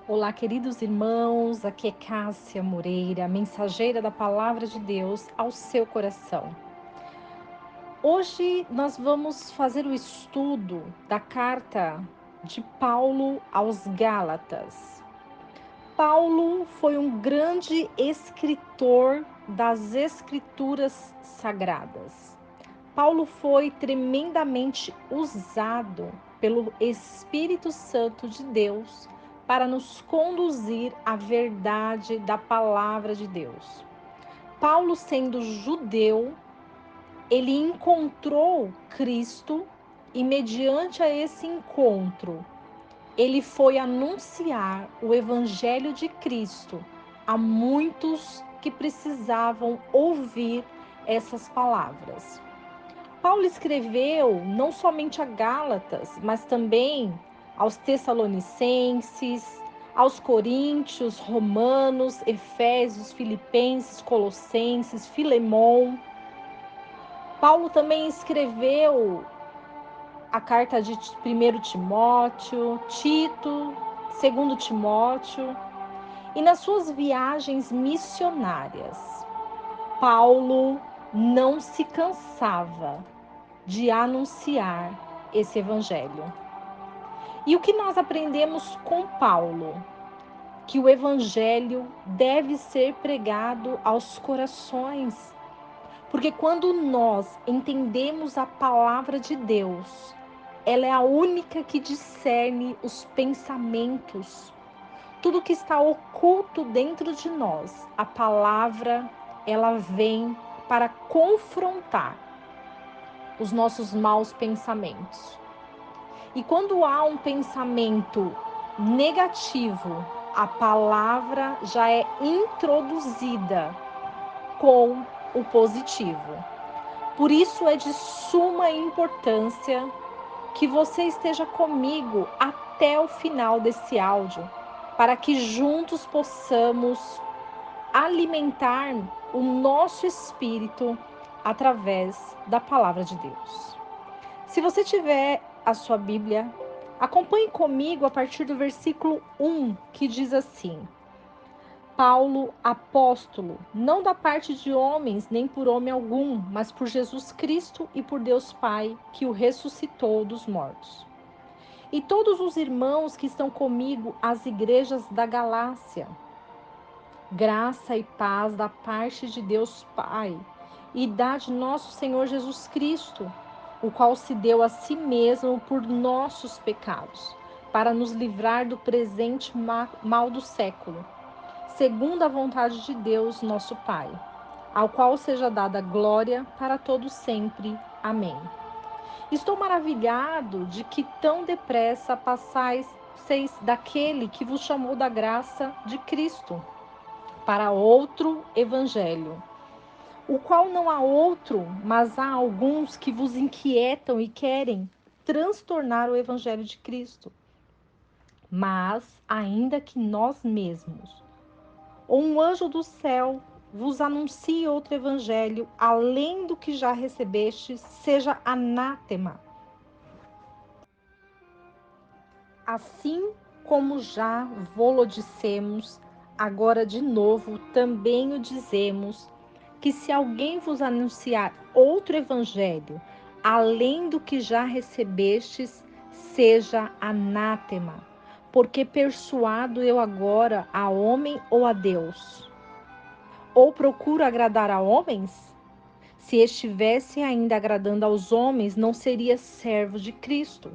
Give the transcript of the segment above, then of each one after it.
Olá, queridos irmãos, aqui é Cássia Moreira, mensageira da Palavra de Deus ao seu coração. Hoje nós vamos fazer o estudo da carta de Paulo aos Gálatas. Paulo foi um grande escritor das Escrituras Sagradas. Paulo foi tremendamente usado pelo Espírito Santo de Deus para nos conduzir à verdade da palavra de Deus. Paulo, sendo judeu, ele encontrou Cristo e, mediante a esse encontro, ele foi anunciar o Evangelho de Cristo a muitos que precisavam ouvir essas palavras. Paulo escreveu não somente a Gálatas, mas também aos Tessalonicenses, aos Coríntios, Romanos, Efésios, Filipenses, Colossenses, Filemon. Paulo também escreveu a carta de 1 Timóteo, Tito, 2 Timóteo. E nas suas viagens missionárias, Paulo não se cansava de anunciar esse evangelho. E o que nós aprendemos com Paulo? Que o evangelho deve ser pregado aos corações. Porque quando nós entendemos a palavra de Deus, ela é a única que discerne os pensamentos. Tudo que está oculto dentro de nós, a palavra, ela vem para confrontar os nossos maus pensamentos. E quando há um pensamento negativo, a palavra já é introduzida com o positivo. Por isso é de suma importância que você esteja comigo até o final desse áudio, para que juntos possamos alimentar o nosso espírito através da palavra de Deus. Se você tiver a sua Bíblia, acompanhe comigo a partir do versículo 1, que diz assim: Paulo, apóstolo, não da parte de homens, nem por homem algum, mas por Jesus Cristo e por Deus Pai, que o ressuscitou dos mortos. E todos os irmãos que estão comigo às igrejas da Galácia, graça e paz da parte de Deus Pai e da de nosso Senhor Jesus Cristo, o qual se deu a si mesmo por nossos pecados, para nos livrar do presente mal do século, segundo a vontade de Deus, nosso Pai, ao qual seja dada glória para todos sempre. Amém. Estou maravilhado de que tão depressa passais daquele que vos chamou da graça de Cristo para outro evangelho, o qual não há outro, mas há alguns que vos inquietam e querem transtornar o evangelho de Cristo. Mas, ainda que nós mesmos, ou um anjo do céu, vos anuncie outro evangelho, além do que já recebestes, seja anátema. Assim como já vô-lo dissemos, agora de novo também o dizemos, que se alguém vos anunciar outro evangelho, além do que já recebestes, seja anátema. Porque persuado eu agora a homem ou a Deus? Ou procuro agradar a homens? Se estivesse ainda agradando aos homens, não seria servo de Cristo.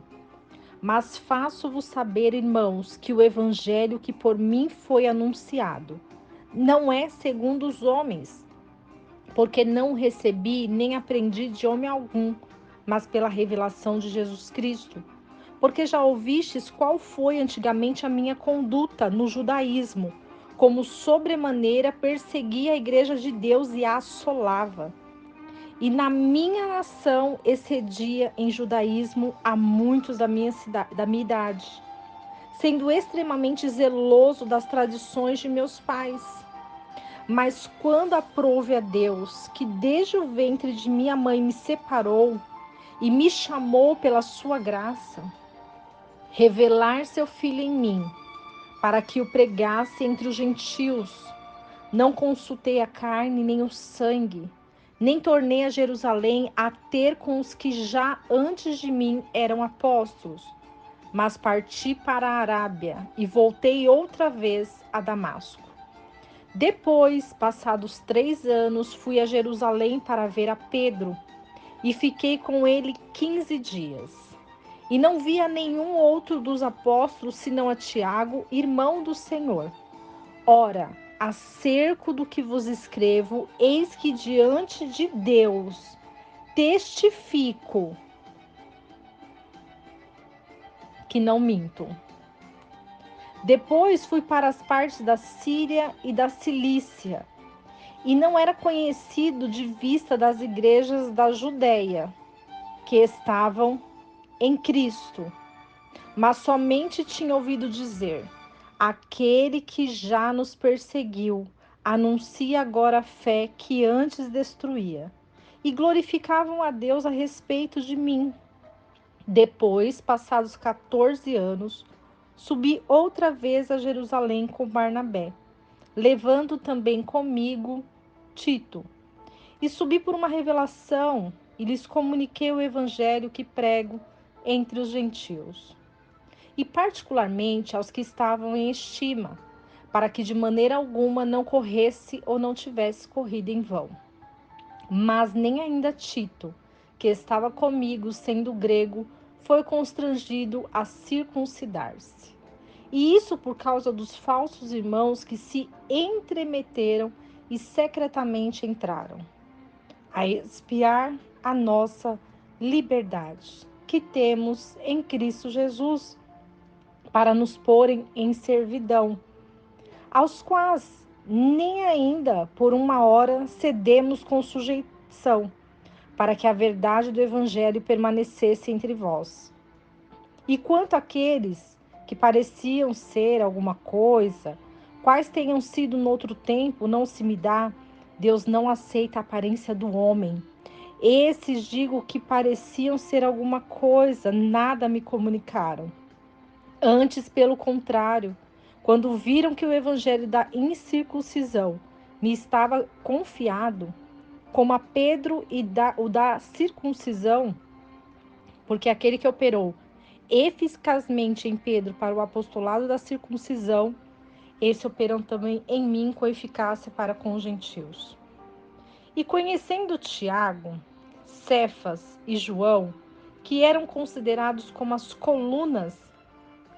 Mas faço-vos saber, irmãos, que o evangelho que por mim foi anunciado não é segundo os homens, porque não recebi nem aprendi de homem algum, mas pela revelação de Jesus Cristo. Porque já ouvistes qual foi antigamente a minha conduta no judaísmo, como sobremaneira perseguia a igreja de Deus e a assolava. E na minha nação excedia em judaísmo a muitos da minha idade, sendo extremamente zeloso das tradições de meus pais. Mas quando aprouve a Deus, que desde o ventre de minha mãe me separou e me chamou pela sua graça, revelar seu Filho em mim, para que o pregasse entre os gentios. Não consultei a carne nem o sangue, nem tornei a Jerusalém a ter com os que já antes de mim eram apóstolos, mas parti para a Arábia e voltei outra vez a Damasco. Depois, passados 3 anos, fui a Jerusalém para ver a Pedro e fiquei com ele 15 dias. E não via nenhum outro dos apóstolos senão a Tiago, irmão do Senhor. Ora, acerca do que vos escrevo, eis que diante de Deus testifico que não minto. Depois fui para as partes da Síria e da Cilícia, e não era conhecido de vista das igrejas da Judéia, que estavam em Cristo, mas somente tinha ouvido dizer: aquele que já nos perseguiu anuncia agora a fé que antes destruía, e glorificavam a Deus a respeito de mim. Depois, passados 14 anos, subi outra vez a Jerusalém com Barnabé, levando também comigo Tito. E subi por uma revelação e lhes comuniquei o evangelho que prego entre os gentios, e particularmente aos que estavam em estima, para que de maneira alguma não corresse ou não tivesse corrido em vão. Mas nem ainda Tito, que estava comigo, sendo grego, foi constrangido a circuncidar-se. E isso por causa dos falsos irmãos que se entremeteram e secretamente entraram a espiar a nossa liberdade, que temos em Cristo Jesus, para nos porem em servidão, aos quais nem ainda por uma hora cedemos com sujeição, para que a verdade do Evangelho permanecesse entre vós. E quanto àqueles que pareciam ser alguma coisa, quais tenham sido no outro tempo, não se me dá, Deus não aceita a aparência do homem. Esses, digo, que pareciam ser alguma coisa, nada me comunicaram. Antes, pelo contrário, quando viram que o evangelho da incircuncisão me estava confiado, como a Pedro o da circuncisão, porque aquele que operou eficazmente em Pedro para o apostolado da circuncisão, esse operam também em mim com eficácia para com os gentios. E conhecendo Tiago, Cefas e João, que eram considerados como as colunas,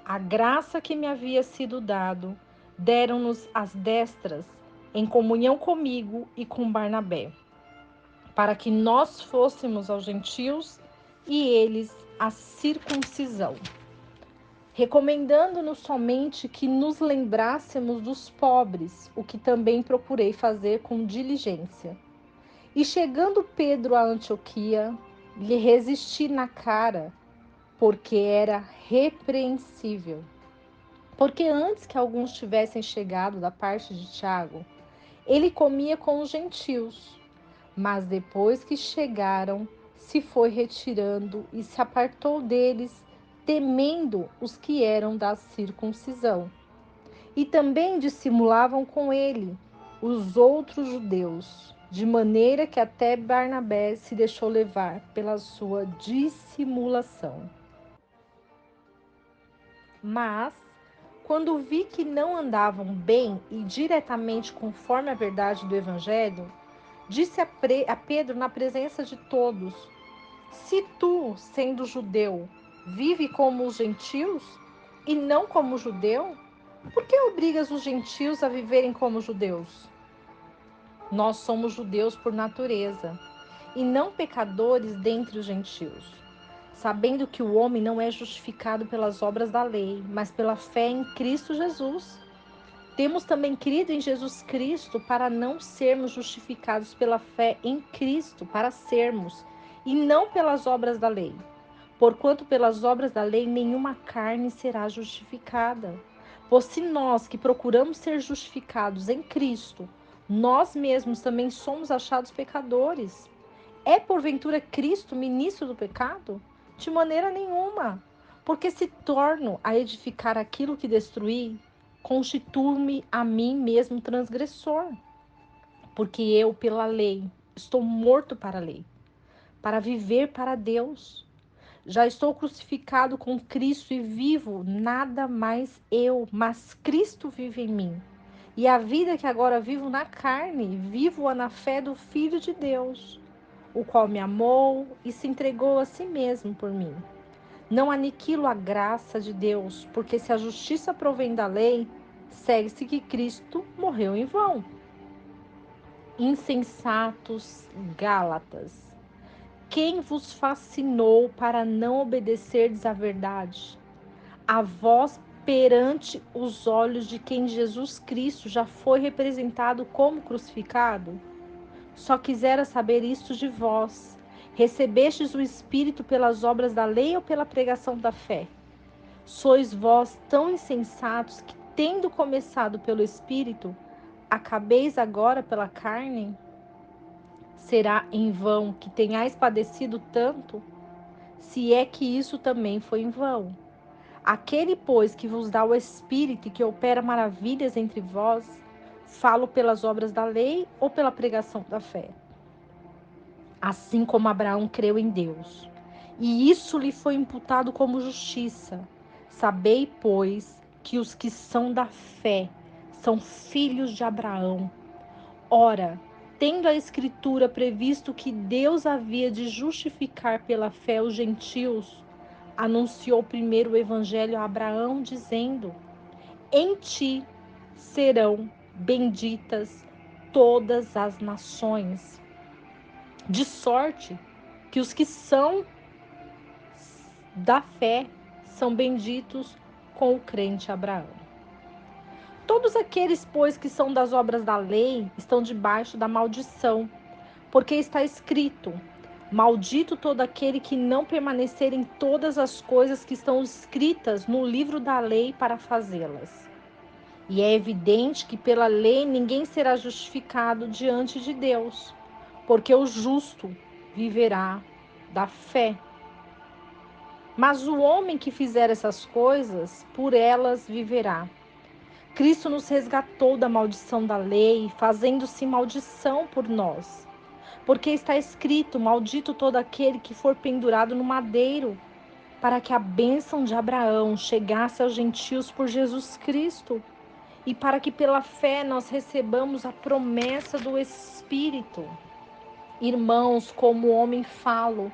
a graça que me havia sido dado, deram-nos as destras, em comunhão comigo e com Barnabé, para que nós fôssemos aos gentios e eles a circuncisão, recomendando-nos somente que nos lembrássemos dos pobres, o que também procurei fazer com diligência. E chegando Pedro a Antioquia, lhe resisti na cara, porque era repreensível. Porque antes que alguns tivessem chegado da parte de Tiago, ele comia com os gentios. Mas depois que chegaram, se foi retirando e se apartou deles, temendo os que eram da circuncisão. E também dissimulavam com ele os outros judeus, de maneira que até Barnabé se deixou levar pela sua dissimulação. Mas, quando vi que não andavam bem e diretamente conforme a verdade do Evangelho, disse a Pedro na presença de todos: se tu, sendo judeu, vive como os gentios e não como judeu, por que obrigas os gentios a viverem como judeus? Nós somos judeus por natureza, e não pecadores dentre os gentios, sabendo que o homem não é justificado pelas obras da lei, mas pela fé em Cristo Jesus. Temos também crido em Jesus Cristo para não sermos justificados pela fé em Cristo, para sermos, e não pelas obras da lei. Porquanto pelas obras da lei nenhuma carne será justificada. Pois se nós que procuramos ser justificados em Cristo, nós mesmos também somos achados pecadores, é porventura Cristo ministro do pecado? De maneira nenhuma. Porque se torno a edificar aquilo que destruí, constituo-me a mim mesmo transgressor, porque eu, pela lei, estou morto para a lei, para viver para Deus. Já estou crucificado com Cristo e vivo, nada mais eu, mas Cristo vive em mim. E a vida que agora vivo na carne, vivo-a na fé do Filho de Deus, o qual me amou e se entregou a si mesmo por mim. Não aniquilo a graça de Deus, porque se a justiça provém da lei, segue-se que Cristo morreu em vão. Insensatos Gálatas, quem vos fascinou para não obedecerdes à verdade? A vós perante os olhos de quem Jesus Cristo já foi representado como crucificado? Só quisera saber isto de vós. Recebestes o Espírito pelas obras da lei ou pela pregação da fé? Sois vós tão insensatos que, tendo começado pelo Espírito, acabeis agora pela carne? Será em vão que tenhais padecido tanto? Se é que isso também foi em vão. Aquele, pois, que vos dá o Espírito e que opera maravilhas entre vós, falo pelas obras da lei ou pela pregação da fé? Assim como Abraão creu em Deus, e isso lhe foi imputado como justiça. Sabei, pois, que os que são da fé são filhos de Abraão. Ora, tendo a Escritura previsto que Deus havia de justificar pela fé os gentios, anunciou primeiro o evangelho a Abraão, dizendo: em ti serão benditas todas as nações. De sorte que os que são da fé são benditos com o crente Abraão. Todos aqueles, pois, que são das obras da lei, estão debaixo da maldição, porque está escrito: maldito todo aquele que não permanecer em todas as coisas que estão escritas no livro da lei para fazê-las. E é evidente que pela lei ninguém será justificado diante de Deus, porque o justo viverá da fé. Mas o homem que fizer essas coisas, por elas viverá. Cristo nos resgatou da maldição da lei, fazendo-se maldição por nós. Porque está escrito: maldito todo aquele que for pendurado no madeiro, para que a bênção de Abraão chegasse aos gentios por Jesus Cristo, e para que pela fé nós recebamos a promessa do Espírito. Irmãos, como homem falo,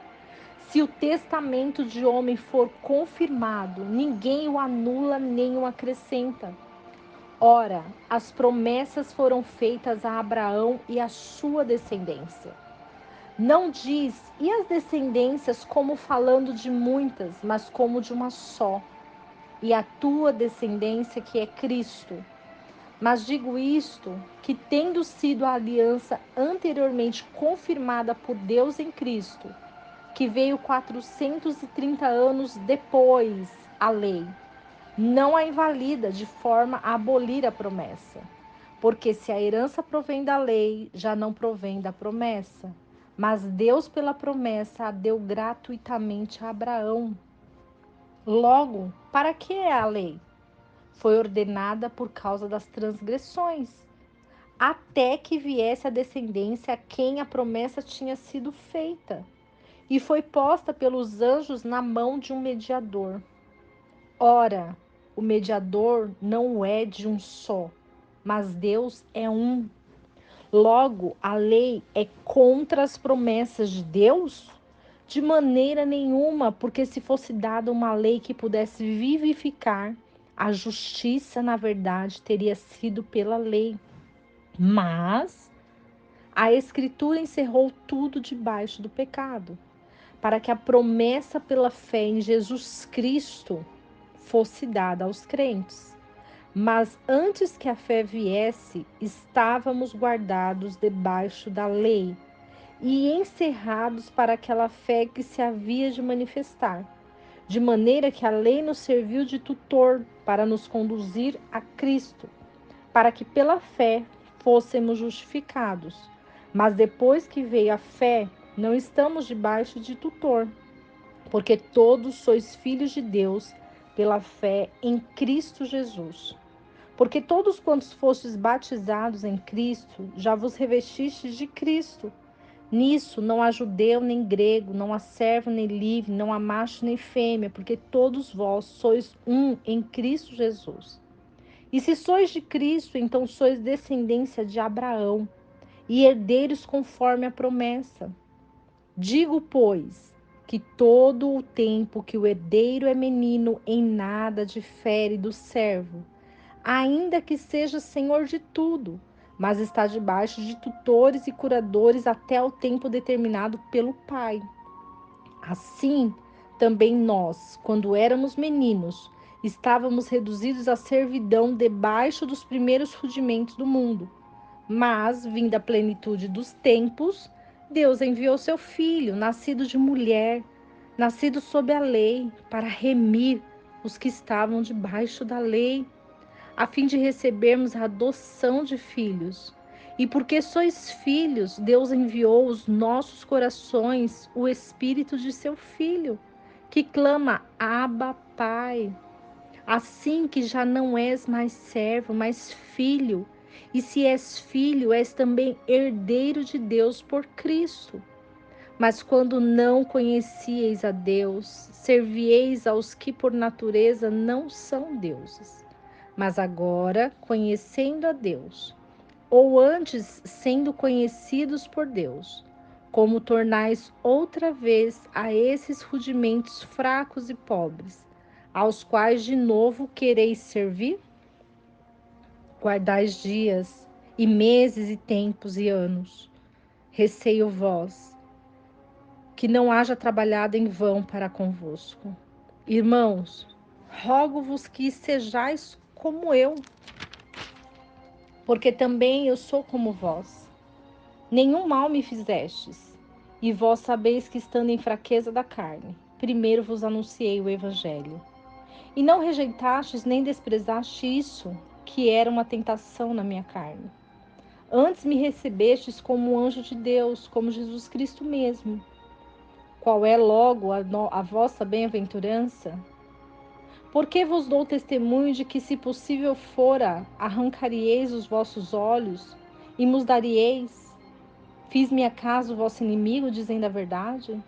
se o testamento de homem for confirmado, ninguém o anula nem o acrescenta. Ora, as promessas foram feitas a Abraão e à sua descendência. Não diz, e as descendências, como falando de muitas, mas como de uma só, e a tua descendência, que é Cristo. Mas digo isto, que tendo sido a aliança anteriormente confirmada por Deus em Cristo, que veio 430 anos depois a lei, não a invalida de forma a abolir a promessa. Porque se a herança provém da lei, já não provém da promessa. Mas Deus, pela promessa, a deu gratuitamente a Abraão. Logo, para que é a lei? Foi ordenada por causa das transgressões, até que viesse a descendência a quem a promessa tinha sido feita, e foi posta pelos anjos na mão de um mediador. Ora, o mediador não é de um só, mas Deus é um. Logo, a lei é contra as promessas de Deus? De maneira nenhuma, porque se fosse dada uma lei que pudesse vivificar, a justiça, na verdade, teria sido pela lei. Mas a Escritura encerrou tudo debaixo do pecado, para que a promessa pela fé em Jesus Cristo fosse dada aos crentes. Mas antes que a fé viesse, estávamos guardados debaixo da lei e encerrados para aquela fé que se havia de manifestar, de maneira que a lei nos serviu de tutor para nos conduzir a Cristo, para que pela fé fôssemos justificados. Mas depois que veio a fé, não estamos debaixo de tutor, porque todos sois filhos de Deus pela fé em Cristo Jesus. Porque todos quantos fostes batizados em Cristo, já vos revestistes de Cristo. Nisso não há judeu nem grego, não há servo nem livre, não há macho nem fêmea, porque todos vós sois um em Cristo Jesus. E se sois de Cristo, então sois descendência de Abraão e herdeiros conforme a promessa. Digo, pois, que todo o tempo que o herdeiro é menino, em nada difere do servo, ainda que seja senhor de tudo, mas está debaixo de tutores e curadores até o tempo determinado pelo Pai. Assim, também nós, quando éramos meninos, estávamos reduzidos à servidão debaixo dos primeiros rudimentos do mundo. Mas, vinda a plenitude dos tempos, Deus enviou seu Filho, nascido de mulher, nascido sob a lei, para remir os que estavam debaixo da lei, a fim de recebermos a adoção de filhos. E porque sois filhos, Deus enviou aos nossos corações o Espírito de seu Filho, que clama: Abba, Pai. Assim que já não és mais servo, mas filho. E se és filho, és também herdeiro de Deus por Cristo. Mas quando não conhecieis a Deus, servieis aos que por natureza não são deuses. Mas agora, conhecendo a Deus, ou antes sendo conhecidos por Deus, como tornais outra vez a esses rudimentos fracos e pobres, aos quais de novo quereis servir? Guardais dias, e meses, e tempos, e anos. Receio vós, que não haja trabalhado em vão para convosco. Irmãos, rogo-vos que sejais como eu, porque também eu sou como vós. Nenhum mal me fizestes, e vós sabeis que, estando em fraqueza da carne, primeiro vos anunciei o Evangelho. E não rejeitastes nem desprezaste isso, que era uma tentação na minha carne. Antes me recebestes como um anjo de Deus, como Jesus Cristo mesmo. Qual é logo a vossa bem-aventurança? Porque vos dou testemunho de que, se possível fora, arrancaríeis os vossos olhos e nos darieis. Fiz-me acaso vosso inimigo, dizendo a verdade?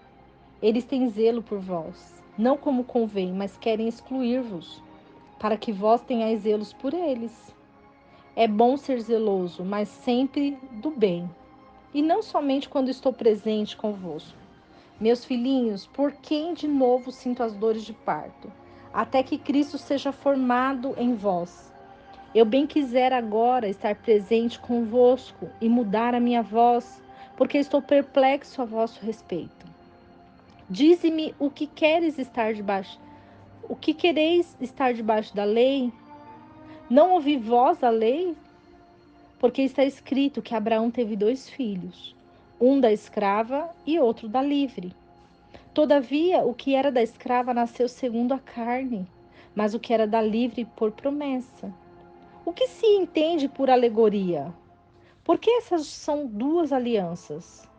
Eles têm zelo por vós, não como convém, mas querem excluir-vos, para que vós tenhais zelos por eles. É bom ser zeloso, mas sempre do bem, e não somente quando estou presente convosco. Meus filhinhos, por quem de novo sinto as dores de parto, até que Cristo seja formado em vós. Eu bem quisera agora estar presente convosco e mudar a minha voz, porque estou perplexo a vosso respeito. Dize-me o que quereis estar debaixo da lei? Não ouvi vós a lei? Porque está escrito que Abraão teve 2 filhos, um da escrava e outro da livre. Todavia, o que era da escrava nasceu segundo a carne, mas o que era da livre por promessa. O que se entende por alegoria? Porque essas são 2 alianças.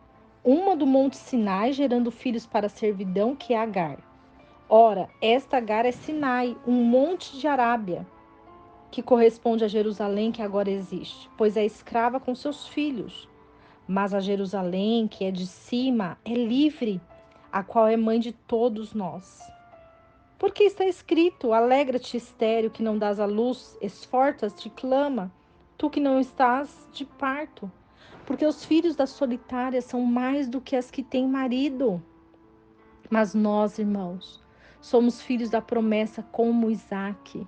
Uma do monte Sinai, gerando filhos para a servidão, que é Agar. Ora, esta Agar é Sinai, um monte de Arábia, que corresponde a Jerusalém que agora existe, pois é escrava com seus filhos. Mas a Jerusalém, que é de cima, é livre, a qual é mãe de todos nós. Porque está escrito: alegra-te, estéril, que não dás à luz, esforças-te, clama, tu que não estás de parto. Porque os filhos da solitária são mais do que as que têm marido. Mas nós, irmãos, somos filhos da promessa como Isaque.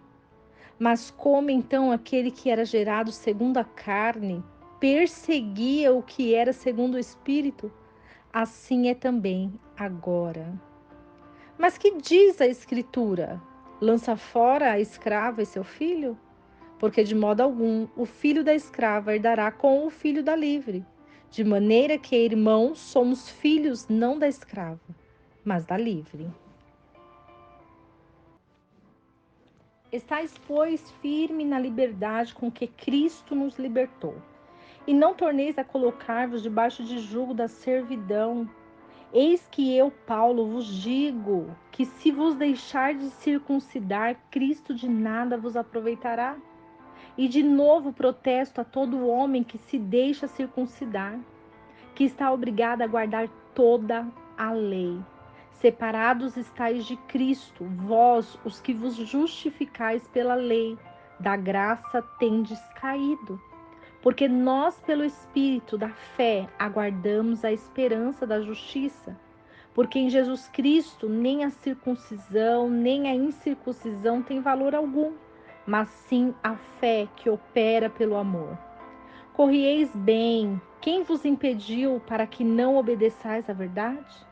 Mas como então aquele que era gerado segundo a carne perseguia o que era segundo o Espírito, assim é também agora. Mas que diz a Escritura? Lança fora a escrava e seu filho? Porque de modo algum o filho da escrava herdará com o filho da livre. De maneira que, irmãos, somos filhos não da escrava, mas da livre. Estais, pois, firme na liberdade com que Cristo nos libertou. E não torneis a colocar-vos debaixo de jugo da servidão. Eis que eu, Paulo, vos digo que, se vos deixardes circuncidar, Cristo de nada vos aproveitará. E de novo protesto a todo homem que se deixa circuncidar, que está obrigado a guardar toda a lei. Separados estáis de Cristo, vós, os que vos justificais pela lei, da graça tendes caído. Porque nós, pelo Espírito da fé, aguardamos a esperança da justiça. Porque em Jesus Cristo nem a circuncisão, nem a incircuncisão tem valor algum, mas sim a fé que opera pelo amor. Corrieis bem, quem vos impediu para que não obedeçais à verdade?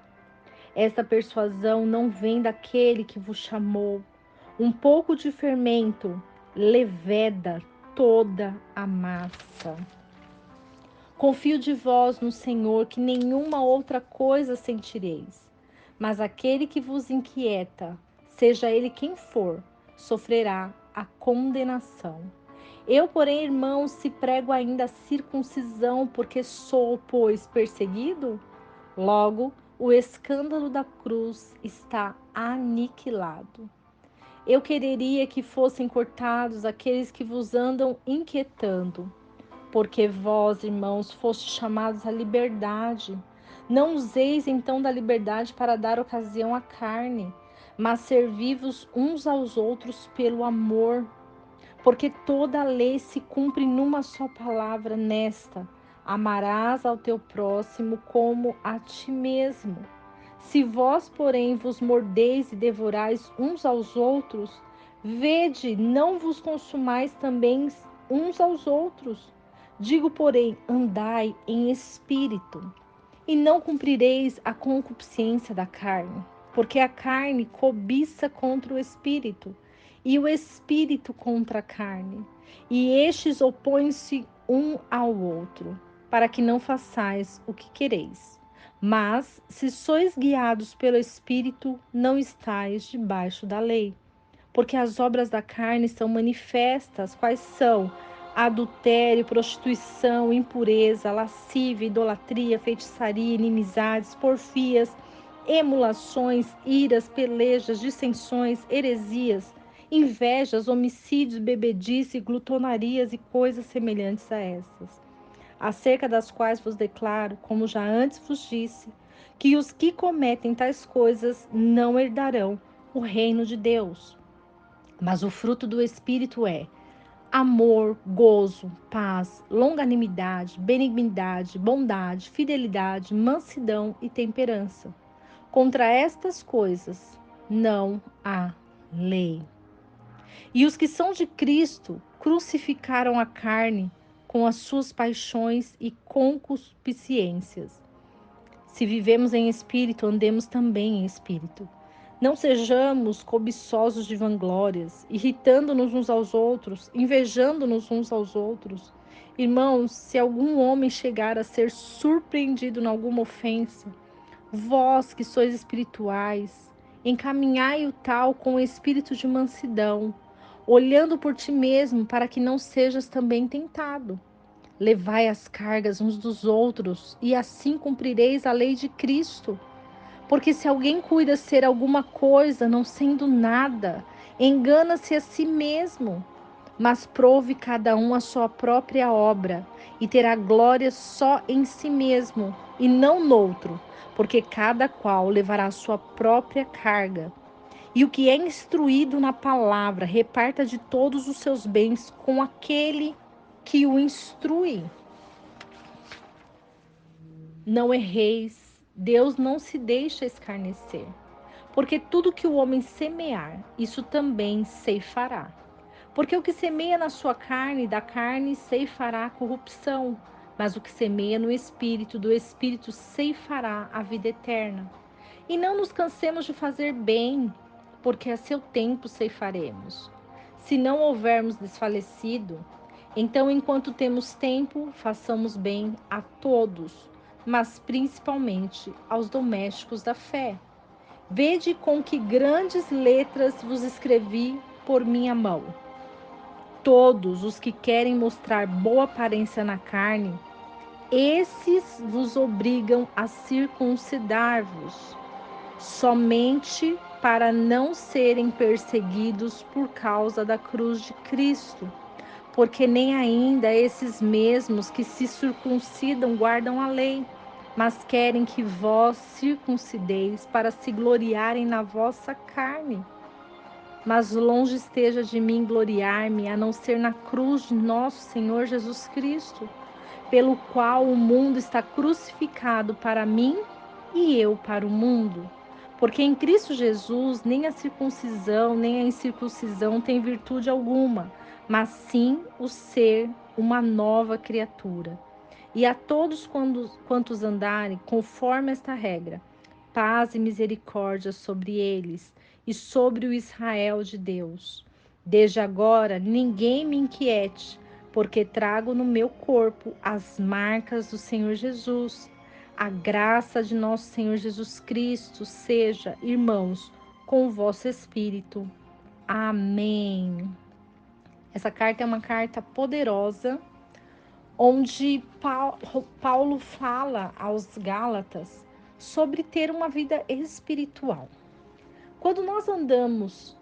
Esta persuasão não vem daquele que vos chamou. Um pouco de fermento leveda toda a massa. Confio de vós no Senhor, que nenhuma outra coisa sentireis. Mas aquele que vos inquieta, seja ele quem for, sofrerá a condenação. Eu, porém, irmãos, se prego ainda a circuncisão, porque sou, pois, perseguido? Logo, o escândalo da cruz está aniquilado. Eu quereria que fossem cortados aqueles que vos andam inquietando. Porque vós, irmãos, fostes chamados à liberdade. Não useis então da liberdade para dar ocasião à carne, mas servi-vos uns aos outros pelo amor. Porque toda a lei se cumpre numa só palavra, nesta: amarás ao teu próximo como a ti mesmo. Se vós, porém, vos mordeis e devorais uns aos outros, vede, não vos consumais também uns aos outros. Digo, porém, andai em espírito, e não cumprireis a concupiscência da carne, porque a carne cobiça contra o espírito, e o espírito contra a carne, e estes opõem-se um ao outro, para que não façais o que quereis. Mas, se sois guiados pelo espírito, não estáis debaixo da lei. Porque as obras da carne são manifestas, quais são: adultério, prostituição, impureza, lascívia, idolatria, feitiçaria, inimizades, porfias, emulações, iras, pelejas, dissensões, heresias, invejas, homicídios, bebedice, glutonarias e coisas semelhantes a essas, acerca das quais vos declaro, como já antes vos disse, que os que cometem tais coisas não herdarão o reino de Deus. Mas o fruto do Espírito é amor, gozo, paz, longanimidade, benignidade, bondade, fidelidade, mansidão e temperança. Contra estas coisas não há lei. E os que são de Cristo crucificaram a carne com as suas paixões e concupiscências. Se vivemos em espírito, andemos também em espírito. Não sejamos cobiçosos de vanglórias, irritando-nos uns aos outros, invejando-nos uns aos outros. Irmãos, se algum homem chegar a ser surpreendido em alguma ofensa, vós que sois espirituais, encaminhai o tal com o espírito de mansidão, olhando por ti mesmo para que não sejas também tentado. Levai as cargas uns dos outros, e assim cumprireis a lei de Cristo. Porque se alguém cuida ser alguma coisa, não sendo nada, engana-se a si mesmo. Mas prove cada um a sua própria obra, e terá glória só em si mesmo, e não noutro, porque cada qual levará a sua própria carga. E o que é instruído na palavra, reparta de todos os seus bens com aquele que o instrui. Não erreis, Deus não se deixa escarnecer. Porque tudo que o homem semear, isso também ceifará. Porque o que semeia na sua carne, da carne ceifará a corrupção, mas o que semeia no Espírito, do Espírito ceifará a vida eterna. E não nos cansemos de fazer bem, porque a seu tempo ceifaremos. Se não houvermos desfalecido, então, enquanto temos tempo, façamos bem a todos, mas principalmente aos domésticos da fé. Vede com que grandes letras vos escrevi por minha mão. Todos os que querem mostrar boa aparência na carne, esses vos obrigam a circuncidar-vos, somente para não serem perseguidos por causa da cruz de Cristo. porque nem ainda esses mesmos que se circuncidam guardam a lei, mas querem que vós circuncideis para se gloriarem na vossa carne. Mas longe esteja de mim gloriar-me, a não ser na cruz de nosso Senhor Jesus Cristo, pelo qual o mundo está crucificado para mim e eu para o mundo. Porque em Cristo Jesus nem a circuncisão nem a incircuncisão tem virtude alguma, mas sim o ser uma nova criatura. E a todos quantos andarem conforme esta regra, paz e misericórdia sobre eles e sobre o Israel de Deus. Desde agora, ninguém me inquiete, porque trago no meu corpo as marcas do Senhor Jesus. A graça de nosso Senhor Jesus Cristo seja, irmãos, com o vosso espírito. Amém. Essa carta é uma carta poderosa, onde Paulo fala aos Gálatas sobre ter uma vida espiritual. Quando nós andamos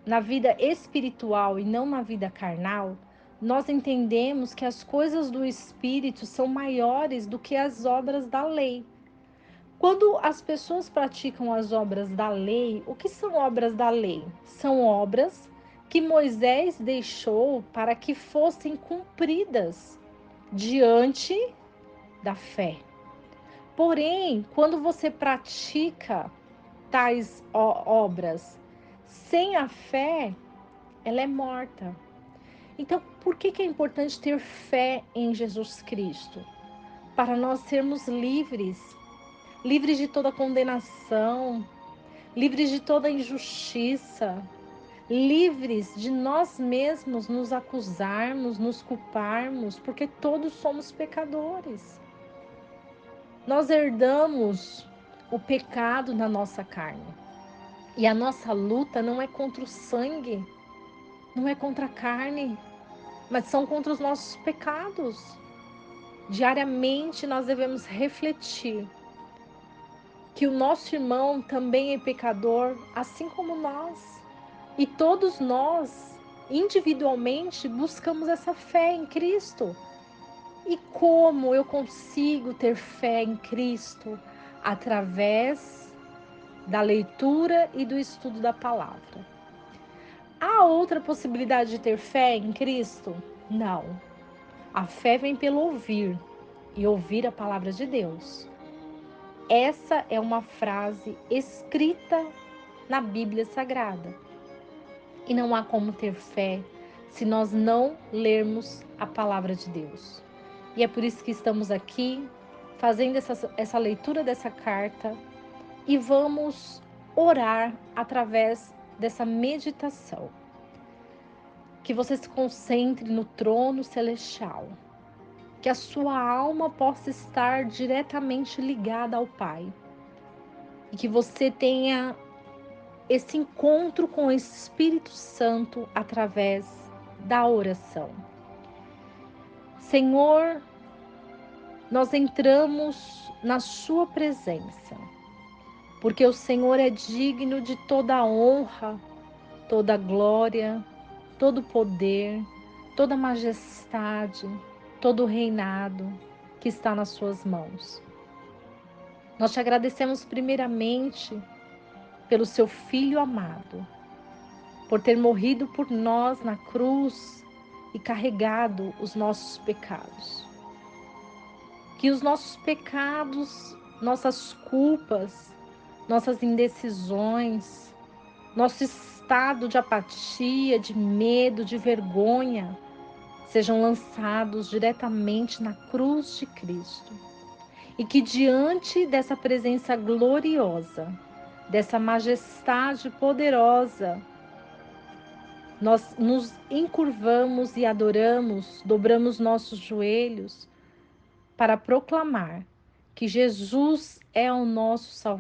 na vida espiritual e não na vida carnal, nós entendemos que as coisas do espírito são maiores do que as obras da lei. Quando as pessoas praticam as obras da lei, o que são obras da lei? São obras que Moisés deixou para que fossem cumpridas diante da fé. Porém, quando você pratica tais obras sem a fé, ela é morta. Então, por que é importante ter fé em Jesus Cristo? Para nós sermos livres, livres de toda condenação, livres de toda injustiça, livres de nós mesmos nos acusarmos, nos culparmos, porque todos somos pecadores. Nós herdamos o pecado na nossa carne. E a nossa luta não é contra o sangue, não é contra a carne, mas são contra os nossos pecados. Diariamente nós devemos refletir que o nosso irmão também é pecador, assim como nós. E todos nós, individualmente, buscamos essa fé em Cristo. E como eu consigo ter fé em Cristo? Através da leitura e do estudo da palavra. Há outra possibilidade de ter fé em Cristo? Não. A fé vem pelo ouvir e ouvir a palavra de Deus. Essa é uma frase escrita na Bíblia Sagrada. E não há como ter fé se nós não lermos a palavra de Deus. E é por isso que estamos aqui fazendo essa leitura dessa carta e vamos orar através dessa meditação. Que você se concentre no trono celestial. Que a sua alma possa estar diretamente ligada ao Pai. E que você tenha esse encontro com o Espírito Santo através da oração. Senhor, nós entramos na sua presença, porque o Senhor é digno de toda a honra, toda a glória, todo o poder, toda a majestade, todo o reinado que está nas suas mãos. Nós te agradecemos primeiramente pelo seu Filho amado, por ter morrido por nós na cruz e carregado os nossos pecados. Que os nossos pecados, nossas culpas, nossas indecisões, nosso estado de apatia, de medo, de vergonha, sejam lançados diretamente na cruz de Cristo. E que diante dessa presença gloriosa, dessa majestade poderosa, nós nos encurvamos e adoramos, dobramos nossos joelhos para proclamar que Jesus é o nosso Salvador.